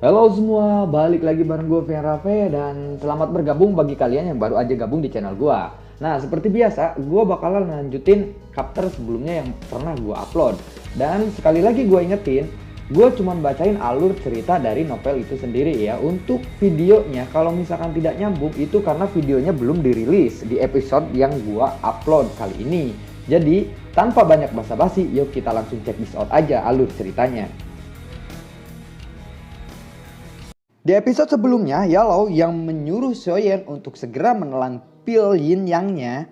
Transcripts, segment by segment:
Halo semua, balik lagi bareng gue Fian Rafe dan selamat bergabung bagi kalian yang baru aja gabung di channel gue. Nah, seperti biasa, gue bakalan lanjutin chapter sebelumnya yang pernah gue upload. Dan sekali lagi gue ingetin, gue cuma bacain alur cerita dari novel itu sendiri ya. Untuk videonya, kalau misalkan tidak nyambung, itu karena videonya belum dirilis di episode yang gue upload kali ini. Jadi, tanpa banyak basa-basi, yuk kita langsung check this out aja alur ceritanya. Di episode sebelumnya, Yellow yang menyuruh Xiaoyan untuk segera menelan pil yin yang-nya,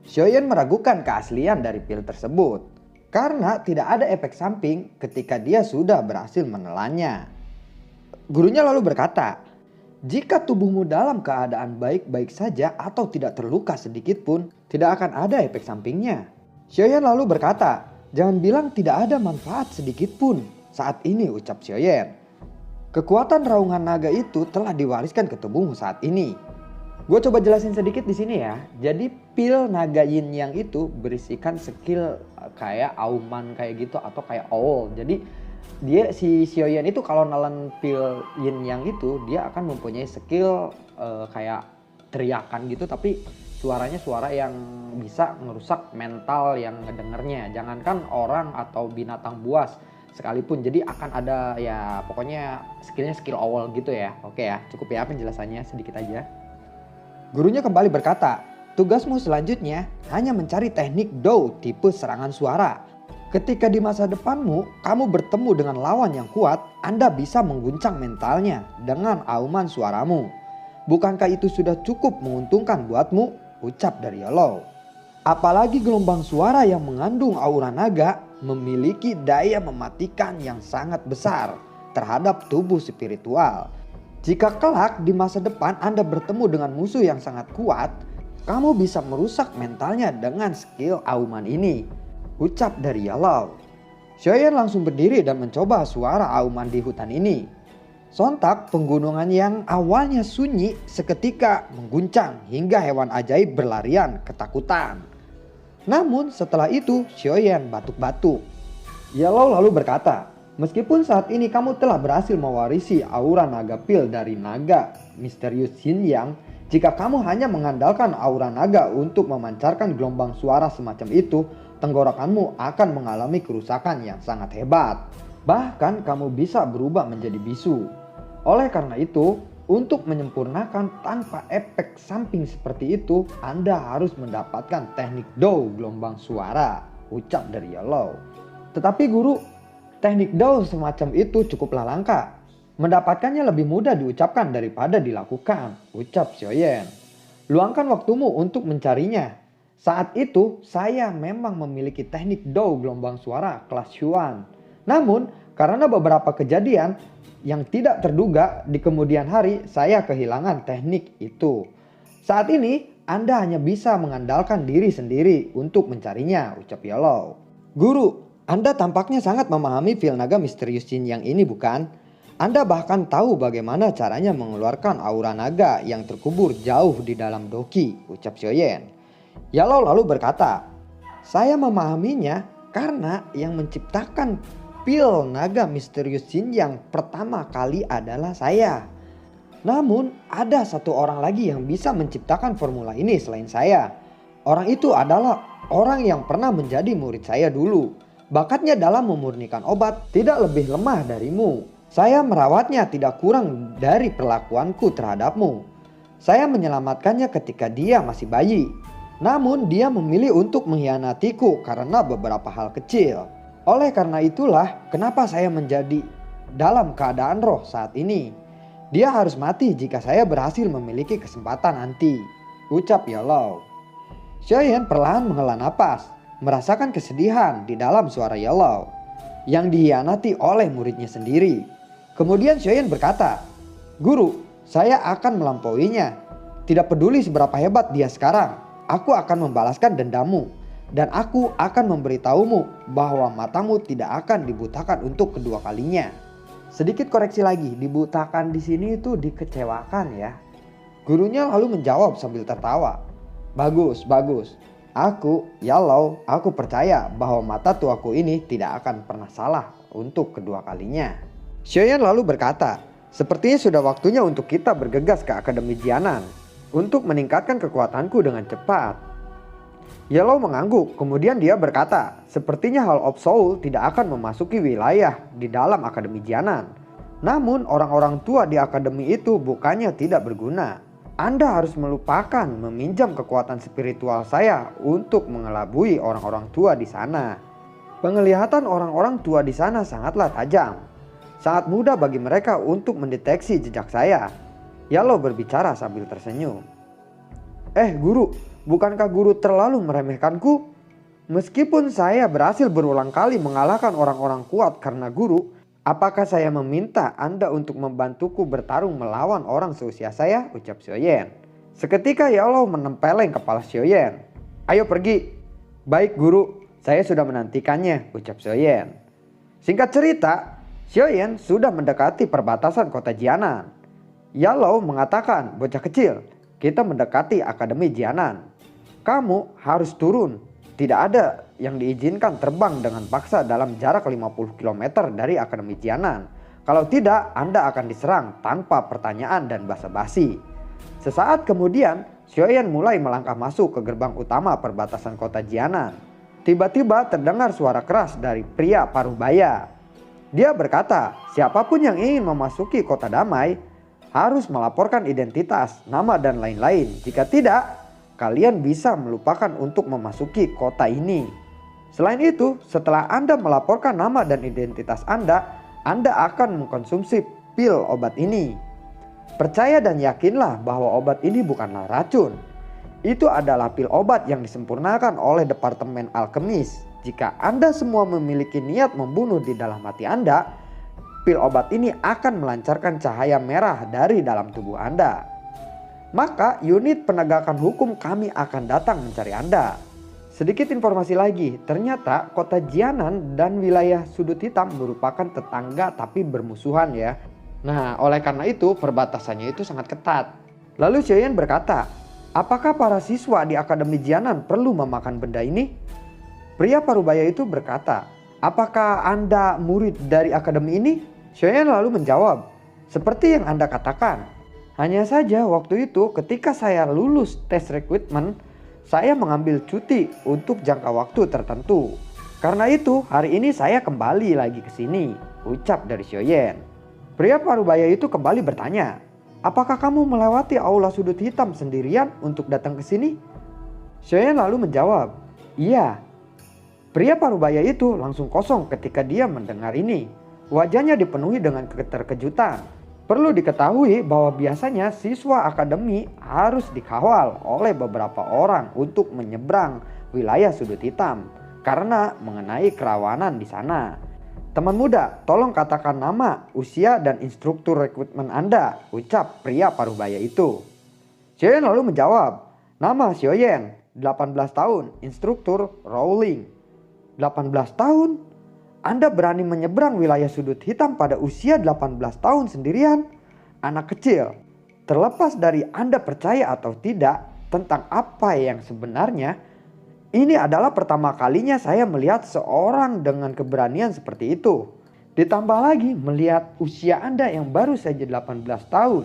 Xiaoyan meragukan keaslian dari pil tersebut karena tidak ada efek samping ketika dia sudah berhasil menelannya. Gurunya lalu berkata, jika tubuhmu dalam keadaan baik-baik saja atau tidak terluka sedikit pun, tidak akan ada efek sampingnya. Xiaoyan lalu berkata, jangan bilang tidak ada manfaat sedikit pun saat ini, ucap Xiaoyan. Kekuatan raungan naga itu telah diwariskan ke tubuhmu saat ini. Gue coba jelasin sedikit di sini ya. Jadi pil naga yin yang itu berisikan skill kayak auman kayak gitu atau kayak owl. Jadi dia si Xiaoyan itu kalau nelen pil yin yang itu dia akan mempunyai skill kayak teriakan gitu, tapi suaranya suara yang bisa ngerusak mental yang ngedengernya. Jangankan orang atau binatang buas sekalipun, jadi akan ada ya pokoknya skillnya skill awal gitu ya. Oke ya, cukup ya penjelasannya sedikit aja. Gurunya kembali berkata, tugasmu selanjutnya hanya mencari teknik Dou tipe serangan suara. Ketika di masa depanmu kamu bertemu dengan lawan yang kuat, Anda bisa mengguncang mentalnya dengan auman suaramu. Bukankah itu sudah cukup menguntungkan buatmu? Ucap dari Yellow. Apalagi gelombang suara yang mengandung aura naga memiliki daya mematikan yang sangat besar terhadap tubuh spiritual. Jika kelak di masa depan Anda bertemu dengan musuh yang sangat kuat, kamu bisa merusak mentalnya dengan skill auman ini, ucap dari Yellow. Xiaoyan langsung berdiri dan mencoba suara auman di hutan ini. Sontak penggunungan yang awalnya sunyi seketika mengguncang hingga hewan ajaib berlarian ketakutan. Namun setelah itu Xiaoyan batuk-batuk. Yellow lalu berkata, meskipun saat ini kamu telah berhasil mewarisi aura naga pil dari naga misterius Yin Yang, jika kamu hanya mengandalkan aura naga untuk memancarkan gelombang suara semacam itu, tenggorokanmu akan mengalami kerusakan yang sangat hebat. Bahkan kamu bisa berubah menjadi bisu. Oleh karena itu, untuk menyempurnakan tanpa efek samping seperti itu, Anda harus mendapatkan teknik Dou gelombang suara, ucap dari Yellow. Tetapi guru, teknik Dou semacam itu cukuplah langka. Mendapatkannya lebih mudah diucapkan daripada dilakukan, ucap Xiaoyan. Luangkan waktumu untuk mencarinya. Saat itu saya memang memiliki teknik Dou gelombang suara kelas Xuan. Namun karena beberapa kejadian yang tidak terduga di kemudian hari, saya kehilangan teknik itu. Saat ini Anda hanya bisa mengandalkan diri sendiri untuk mencarinya, ucap Yellow. Guru, Anda tampaknya sangat memahami fil naga misterius Yin yang ini bukan? Anda bahkan tahu bagaimana caranya mengeluarkan aura naga yang terkubur jauh di dalam doki, ucap Xiaoyan. Yellow lalu berkata, saya memahaminya karena yang menciptakan pil naga misterius Yin yang pertama kali adalah saya. Namun ada satu orang lagi yang bisa menciptakan formula ini selain saya. Orang itu adalah orang yang pernah menjadi murid saya dulu. Bakatnya dalam memurnikan obat tidak lebih lemah darimu. Saya merawatnya tidak kurang dari perlakuanku terhadapmu. Saya menyelamatkannya ketika dia masih bayi. Namun dia memilih untuk mengkhianatiku karena beberapa hal kecil. Oleh karena itulah kenapa saya menjadi dalam keadaan roh saat ini. Dia harus mati jika saya berhasil memiliki kesempatan nanti, ucap Yellow. Xiaoyan perlahan menghela napas, merasakan kesedihan di dalam suara Yellow yang dikhianati oleh muridnya sendiri. Kemudian Xiaoyan berkata, guru, saya akan melampauinya. Tidak peduli seberapa hebat dia sekarang, aku akan membalaskan dendammu. Dan aku akan memberitahumu bahwa matamu tidak akan dibutakan untuk kedua kalinya. Sedikit koreksi lagi, dibutakan di sini itu dikecewakan ya. Gurunya lalu menjawab sambil tertawa. Bagus, bagus. Aku, Yellow, aku percaya bahwa mata tuaku ini tidak akan pernah salah untuk kedua kalinya. Xiaoyan lalu berkata, Sepertinya sudah waktunya untuk kita bergegas ke Akademi Jianan untuk meningkatkan kekuatanku dengan cepat. Yellow mengangguk, kemudian dia berkata, sepertinya Hall of Soul tidak akan memasuki wilayah di dalam Akademi Jianan. Namun orang-orang tua di akademi itu bukannya tidak berguna. Anda harus melupakan meminjam kekuatan spiritual saya untuk mengelabui orang-orang tua di sana. Penglihatan orang-orang tua di sana sangatlah tajam. Sangat mudah bagi mereka untuk mendeteksi jejak saya. Yellow berbicara sambil tersenyum. Guru, bukankah guru terlalu meremehkanku? Meskipun saya berhasil berulang kali mengalahkan orang-orang kuat karena guru, apakah saya meminta Anda untuk membantuku bertarung melawan orang seusia saya? Ucap Xiaoyan. Seketika Yellow menempeleng kepala Xiaoyan. Ayo pergi. Baik guru, saya sudah menantikannya, ucap Xiaoyan. Singkat cerita, Xiaoyan sudah mendekati perbatasan kota Jianan. Yellow mengatakan, bocah kecil, kita mendekati Akademi Jianan. Kamu harus turun. Tidak ada yang diizinkan terbang dengan paksa dalam jarak 50 km dari Akademi Jianan. Kalau tidak, Anda akan diserang tanpa pertanyaan dan basa-basi. Sesaat kemudian, Xiaoyan mulai melangkah masuk ke gerbang utama perbatasan kota Jianan. Tiba-tiba terdengar suara keras dari pria parubaya. Dia berkata, siapapun yang ingin memasuki kota damai harus melaporkan identitas, nama dan lain-lain. Jika tidak, kalian bisa melupakan untuk memasuki kota ini. Selain itu, setelah Anda melaporkan nama dan identitas Anda akan mengkonsumsi pil obat ini. Percaya dan yakinlah bahwa obat ini bukanlah racun. Itu adalah pil obat yang disempurnakan oleh Departemen Alkemis. Jika Anda semua memiliki niat membunuh di dalam hati Anda, pil obat ini akan melancarkan cahaya merah dari dalam tubuh Anda. Maka unit penegakan hukum kami akan datang mencari Anda. Sedikit informasi lagi, ternyata kota Jianan dan wilayah sudut hitam merupakan tetangga tapi bermusuhan ya. Nah, oleh karena itu perbatasannya itu sangat ketat. Lalu Xiaoyan berkata, apakah para siswa di Akademi Jianan perlu memakan benda ini? Pria parubaya itu berkata, apakah Anda murid dari akademi ini? Xiaoyan lalu menjawab, seperti yang Anda katakan. Hanya saja waktu itu ketika saya lulus tes rekrutmen, saya mengambil cuti untuk jangka waktu tertentu. Karena itu hari ini saya kembali lagi ke sini, ucap dari Xiaoyan. Pria parubaya itu kembali bertanya, apakah kamu melewati aula sudut hitam sendirian untuk datang ke sini? Xiaoyan lalu menjawab, iya. Pria parubaya itu langsung kosong ketika dia mendengar ini. Wajahnya dipenuhi dengan keterkejutan. Perlu diketahui bahwa biasanya siswa akademi harus dikawal oleh beberapa orang untuk menyeberang wilayah sudut hitam karena mengenai kerawanan di sana. Teman muda, tolong katakan nama, usia, dan instruktur rekrutmen Anda, ucap pria parubaya itu. Xiaoyan lalu menjawab, nama Xiaoyan, 18 tahun, instruktur Rowling. 18 tahun? Anda berani menyeberang wilayah sudut hitam pada usia 18 tahun sendirian? Anak kecil, terlepas dari Anda percaya atau tidak tentang apa yang sebenarnya, ini adalah pertama kalinya saya melihat seorang dengan keberanian seperti itu. Ditambah lagi melihat usia Anda yang baru saja 18 tahun.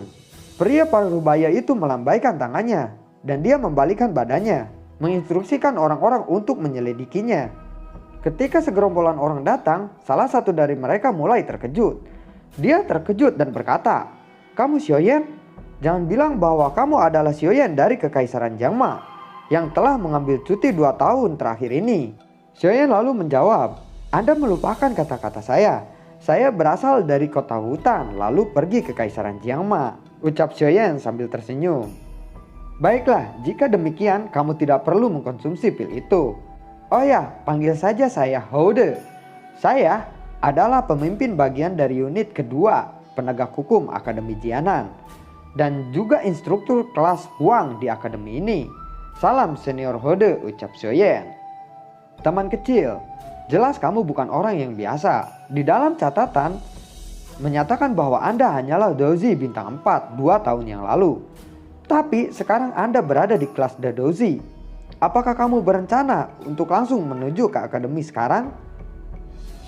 Pria parubaya itu melambaikan tangannya dan dia membalikkan badannya, menginstruksikan orang-orang untuk menyelidikinya. Ketika segerombolan orang datang, salah satu dari mereka mulai terkejut. Dia terkejut dan berkata, kamu Xiaoyan? Jangan bilang bahwa kamu adalah Xiaoyan dari Kekaisaran Jiangma yang telah mengambil cuti 2 tahun terakhir ini. Xiaoyan lalu menjawab, Anda melupakan kata-kata saya. Saya berasal dari kota hutan lalu pergi ke Kekaisaran Jiangma, ucap Xiaoyan sambil tersenyum. Baiklah, jika demikian kamu tidak perlu mengkonsumsi pil itu. Oh ya, panggil saja saya Hode. Saya adalah pemimpin bagian dari unit kedua penegak hukum Akademi Jianan dan juga instruktur kelas Huang di akademi ini. Salam senior Hode, ucap Xiaoyan. Teman kecil, jelas kamu bukan orang yang biasa. Di dalam catatan menyatakan bahwa Anda hanyalah Dozi bintang 4 2 tahun yang lalu. Tapi sekarang Anda berada di kelas Dadozi. Apakah kamu berencana untuk langsung menuju ke akademi sekarang?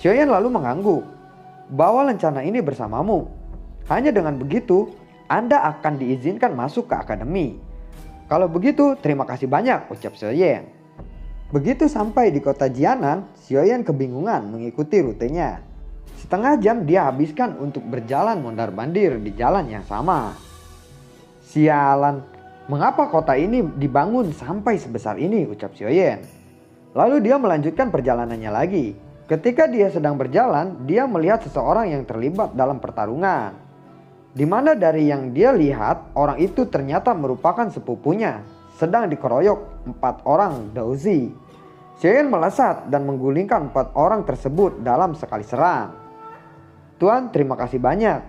Xiaoyan lalu mengangguk. Bawa lencana ini bersamamu. Hanya dengan begitu, Anda akan diizinkan masuk ke akademi. Kalau begitu, terima kasih banyak, ucap Xiaoyan. Begitu sampai di kota Jianan, Xiaoyan kebingungan mengikuti rutenya. Setengah jam dia habiskan untuk berjalan mondar-mandir di jalan yang sama. Sialan, mengapa kota ini dibangun sampai sebesar ini, ucap Xiaoyan. Lalu dia melanjutkan perjalanannya lagi. Ketika dia sedang berjalan, dia melihat seseorang yang terlibat dalam pertarungan. Di mana dari yang dia lihat, orang itu ternyata merupakan sepupunya, sedang dikeroyok 4 orang Daozi. Xiaoyan melesat dan menggulingkan 4 orang tersebut dalam sekali serang. Tuan, terima kasih banyak.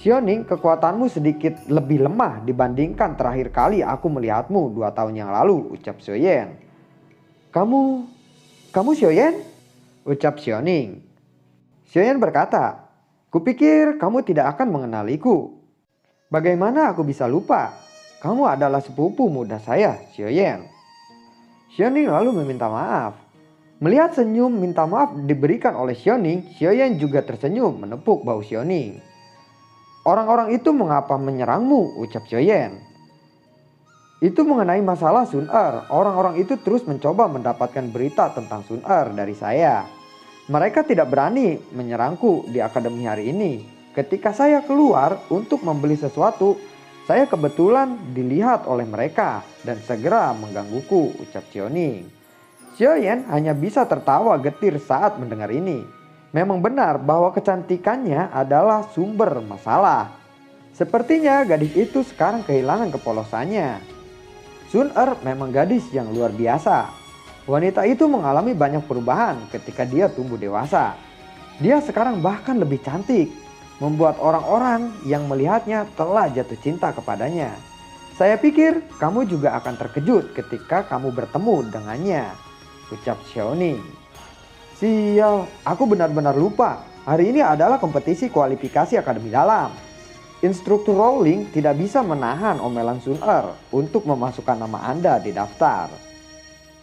Xiaoning, kekuatanmu sedikit lebih lemah dibandingkan terakhir kali aku melihatmu 2 tahun yang lalu, ucap Xiaoyan. Kamu Xiaoyan? Ucap Xiaoning. Xiaoyan berkata, kupikir kamu tidak akan mengenaliku. Bagaimana aku bisa lupa? Kamu adalah sepupu muda saya, Xiaoyan. Xiaoning lalu meminta maaf. Melihat senyum minta maaf diberikan oleh Xiaoning, Xiaoyan juga tersenyum menepuk bahu Xiaoning. Orang-orang itu mengapa menyerangmu, ucap Xiaoyan. Itu mengenai masalah Sun Er. Orang-orang itu terus mencoba mendapatkan berita tentang Sun Er dari saya. Mereka tidak berani menyerangku di akademi hari ini. Ketika saya keluar untuk membeli sesuatu, saya kebetulan dilihat oleh mereka dan segera menggangguku, ucap Xiaoning. Xiaoyan hanya bisa tertawa getir saat mendengar ini. Memang benar bahwa kecantikannya adalah sumber masalah. Sepertinya gadis itu sekarang kehilangan kepolosannya. Sun Er memang gadis yang luar biasa. Wanita itu mengalami banyak perubahan ketika dia tumbuh dewasa. Dia sekarang bahkan lebih cantik, membuat orang-orang yang melihatnya telah jatuh cinta kepadanya. Saya pikir kamu juga akan terkejut ketika kamu bertemu dengannya, ucap Xiaoning. Sial, aku benar-benar lupa. Hari ini adalah kompetisi kualifikasi akademi dalam. Instruktur Rowling tidak bisa menahan omelan Sun Er untuk memasukkan nama Anda di daftar.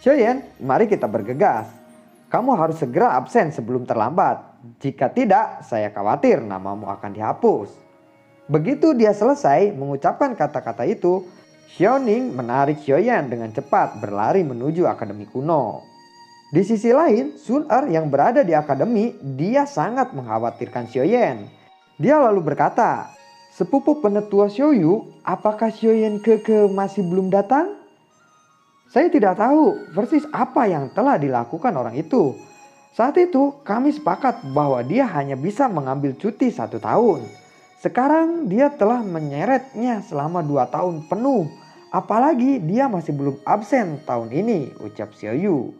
Xiaoyan, mari kita bergegas. Kamu harus segera absen sebelum terlambat. Jika tidak, saya khawatir namamu akan dihapus. Begitu dia selesai mengucapkan kata-kata itu, Xiaoning menarik Xiaoyan dengan cepat berlari menuju akademi kuno. Di sisi lain, Sun Er yang berada di akademi, dia sangat mengkhawatirkan Xiaoyan. Dia lalu berkata, sepupu penetua Xiaoyu, apakah Xiaoyan Keke masih belum datang? Saya tidak tahu persis apa yang telah dilakukan orang itu. Saat itu kami sepakat bahwa dia hanya bisa mengambil cuti 1 tahun. Sekarang dia telah menyeretnya selama 2 tahun penuh. Apalagi dia masih belum absen tahun ini, ucap Xiaoyu.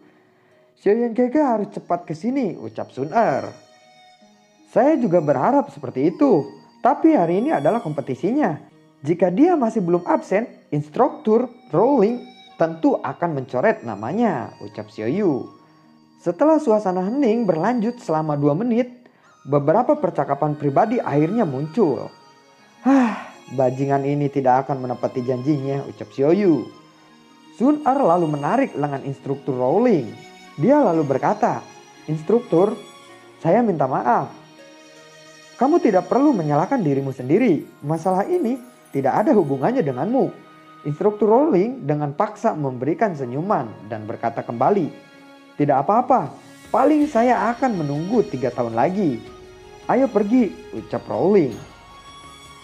Xiaoyan Keke harus cepat ke sini, ucap Sun Er. Saya juga berharap seperti itu. Tapi hari ini adalah kompetisinya. Jika dia masih belum absen, instruktur Rowling tentu akan mencoret namanya, ucap Xiaoyu. Setelah suasana hening berlanjut selama 2 menit, beberapa percakapan pribadi akhirnya muncul. Bajingan ini tidak akan menepati janjinya, ucap Xiaoyu. Sun Er lalu menarik lengan instruktur Rowling. Dia lalu berkata, instruktur, saya minta maaf. Kamu tidak perlu menyalahkan dirimu sendiri. Masalah ini tidak ada hubungannya denganmu. Instruktur Rowling dengan paksa memberikan senyuman dan berkata kembali, tidak apa-apa, paling saya akan menunggu 3 tahun lagi. Ayo pergi, ucap Rowling.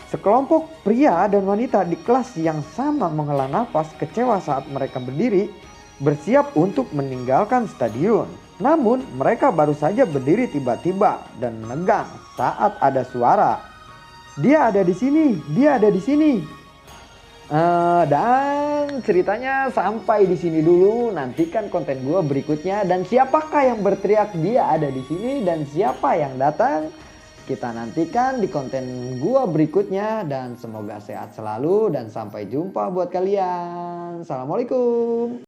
Sekelompok pria dan wanita di kelas yang sama menghela nafas kecewa saat mereka berdiri, bersiap untuk meninggalkan stadion. Namun mereka baru saja berdiri tiba-tiba dan menegang saat ada suara. Dia ada di sini, dia ada di sini. Dan ceritanya sampai di sini dulu. Nantikan konten gue berikutnya. Dan siapakah yang berteriak dia ada di sini dan siapa yang datang, kita nantikan di konten gue berikutnya. Dan semoga sehat selalu dan sampai jumpa buat kalian. Assalamualaikum.